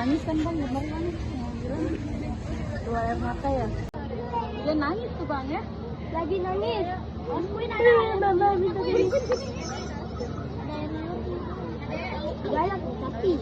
Nangis kan bang, bener kan? Yang bilang keluar air mata ya. Dia nangis tuh bang ya. Lagi nangis. Akuin ada Mama bisa galak tapi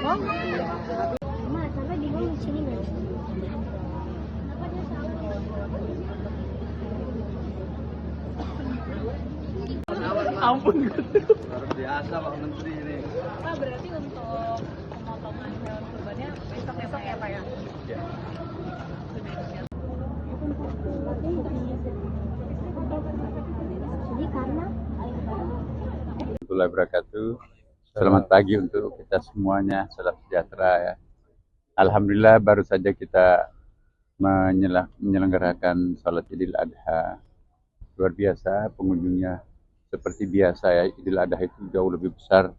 Mama, sampai bingung di sini nggak? Kenapa dia Ampun, luar biasa Pak Menteri ini. Pak, berarti untuk pemotongan hewan kurbannya besok-besok ya Pak ya? Ya. Jadi karena Warahmatullahi wabarakatuh. Selamat pagi untuk kita semuanya, salam sejahtera ya. Alhamdulillah baru saja kita menyelenggarakan sholat Idul Adha. Luar biasa pengunjungnya, seperti biasa ya. Idul Adha itu jauh lebih besar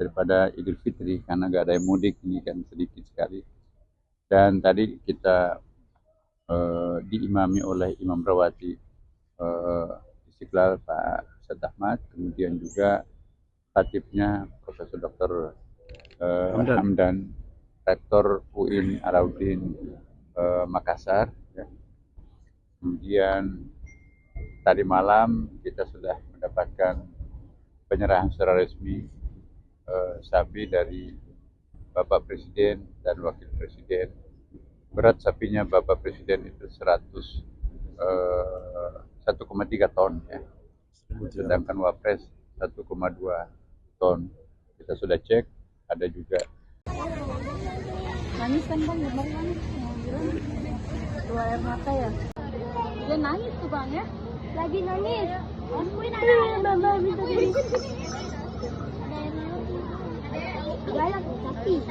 daripada Idul Fitri karena nggak ada yang mudik, ini kan sedikit sekali. Dan tadi kita diimami oleh Imam Rawati Istiqlal Pak Ustadz Ahmad, kemudian juga khatibnya Profesor Dr. Hamdan, Rektor UIN Alauddin Makassar. Ya. Kemudian tadi malam kita sudah mendapatkan penyerahan secara resmi sapi dari Bapak Presiden dan Wakil Presiden. Berat sapinya Bapak Presiden itu 1,3 ton ya. Sedangkan Wapres 1,2 ton. Kita sudah cek, ada juga. Nangis kan bang, bener kan? Yang bilang keluar air mata ya. Dia nangis tuh bang ya. lagi nangis. Akuin ada Mama bisa galak tapi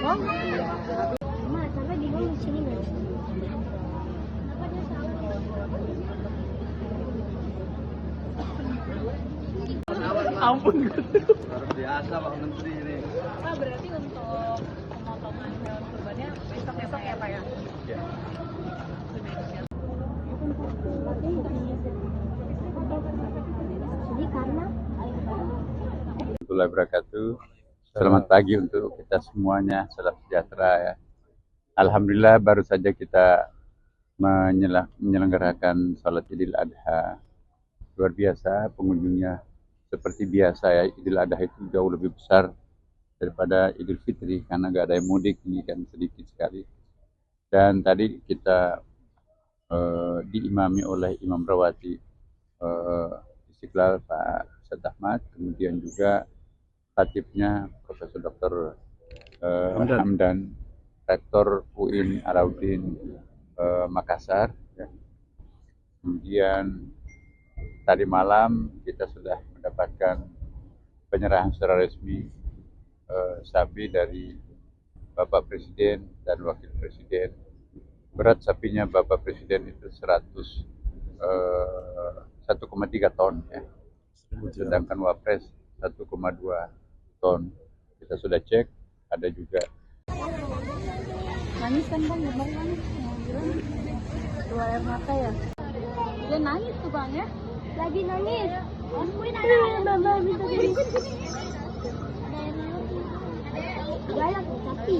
Mama, sampai bingung di sini nggak? Kenapa dia Ampun, luar biasa Pak Menteri ini. Pak, berarti untuk pemotongan hewan kurbannya besok-besok ya Pak ya? Ya. Jadi karena Warahmatullahi wabarakatuh. Selamat pagi untuk kita semuanya, salam sejahtera ya. Alhamdulillah baru saja kita menyelenggarakan sholat Idul Adha. Luar biasa pengunjungnya, seperti biasa ya. Idul Adha itu jauh lebih besar daripada Idul Fitri karena nggak ada yang mudik, ini kan sedikit sekali. Dan tadi kita diimami oleh Imam Rawati Istiqlal Pak Ustadz Ahmad, kemudian juga khatibnya Profesor Dr. Hamdan, Rektor UIN Alauddin Makassar. Ya. Kemudian tadi malam kita sudah mendapatkan penyerahan secara resmi sapi dari Bapak Presiden dan Wakil Presiden. Berat sapinya Bapak Presiden itu 1,3 ton ya. Sedangkan Wapres 1,2 ton. Kita sudah cek, ada juga. Nangis kan bang, bener kan? Yang bilang keluar air mata ya. Dia nangis tuh bang ya. lagi nangis. Akuin ada Mama bisa sapi.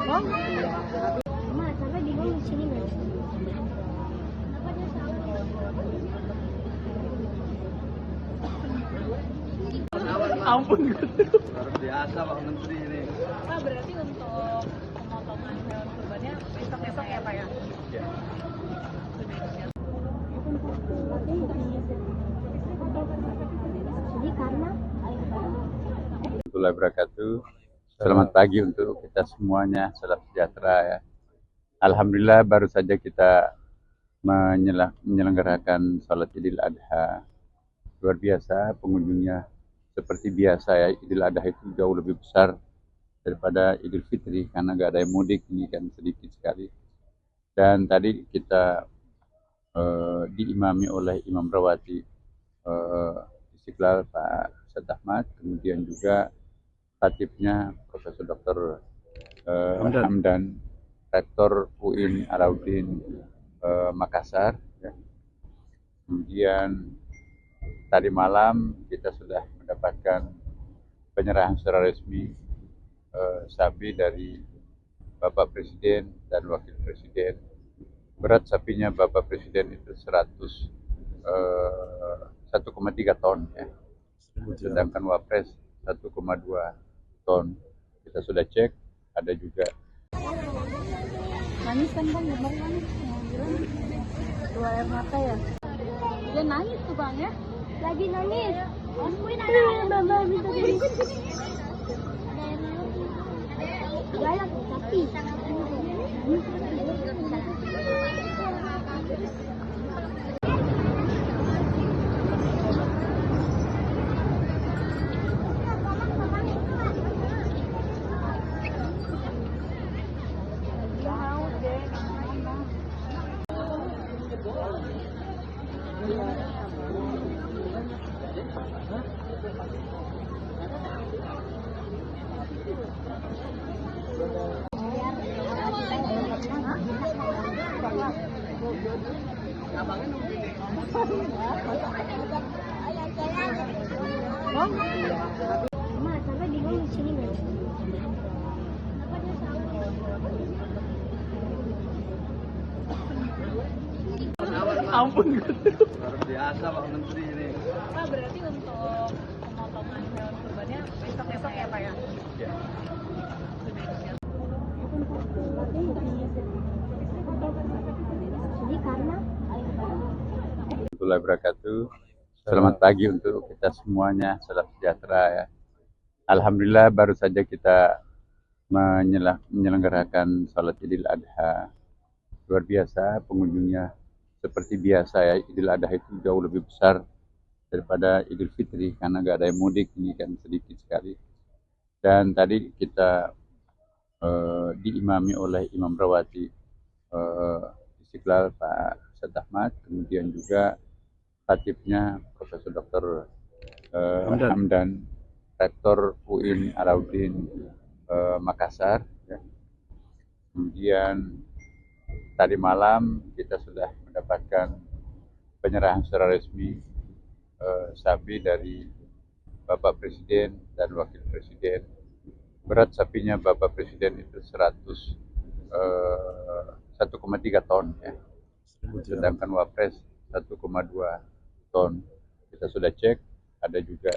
Mama, sampai bingung di sini nggak? Ampun. Luar biasa Pak Menteri ini. Pak, berarti untuk pemotongan hewan kurbannya besok-besok ya Pak ya? Ya. Jadi karena Warahmatullahi wabarakatuh. Selamat pagi untuk kita semuanya, salam sejahtera ya. Alhamdulillah baru saja kita menyelenggarakan sholat Idul Adha. Luar biasa pengunjungnya. Seperti biasa ya, Idul Adha itu jauh lebih besar daripada Idul Fitri karena gak ada yang mudik, ini kan sedikit sekali. Dan tadi kita diimami oleh Imam Rawati Istiqlal Pak Ustadz Ahmad, kemudian juga khatibnya Profesor Dr. Hamdan, Rektor UIN Alauddin Makassar. Ya. Kemudian tadi malam kita sudah mendapatkan penyerahan secara resmi sapi dari Bapak Presiden dan Wakil Presiden. Berat sapinya Bapak Presiden itu 1,3 ton ya. Sedangkan Wapres 1,2 ton. Kita sudah cek, ada juga. Nangis kan Bang, gambar nangis. Yang bilang keluar air mata ya. Dia nangis tuh Bang ya. lagi nangis. Mama bisa galak sapi. Mama, sampai bingung di sini nggak? Ampun. Luar biasa Pak Menteri ini. Pak, berarti untuk pemotongan hewan kurbannya besok-besok ya Pak ya? Ya. Jadi karena Warahmatullahi wabarakatuh. Selamat pagi untuk kita semuanya, salam sejahtera ya. Alhamdulillah baru saja kita menyelenggarakan sholat Idul Adha. Luar biasa pengunjungnya. Seperti biasa ya, Idul Adha itu jauh lebih besar daripada Idul Fitri karena gak ada yang mudik, ini kan sedikit sekali. Dan tadi kita diimami oleh Imam Rawati Istiqlal Pak Ustadz Ahmad, kemudian juga khatibnya Profesor Dr. Hamdan, Rektor UIN Alauddin Makassar. Ya. Kemudian tadi malam kita sudah mendapatkan penyerahan secara resmi sapi dari Bapak Presiden dan Wakil Presiden. Berat sapinya Bapak Presiden itu 1,3 ton ya. Sedangkan Wapres 1,2 ton. Kita sudah cek, ada juga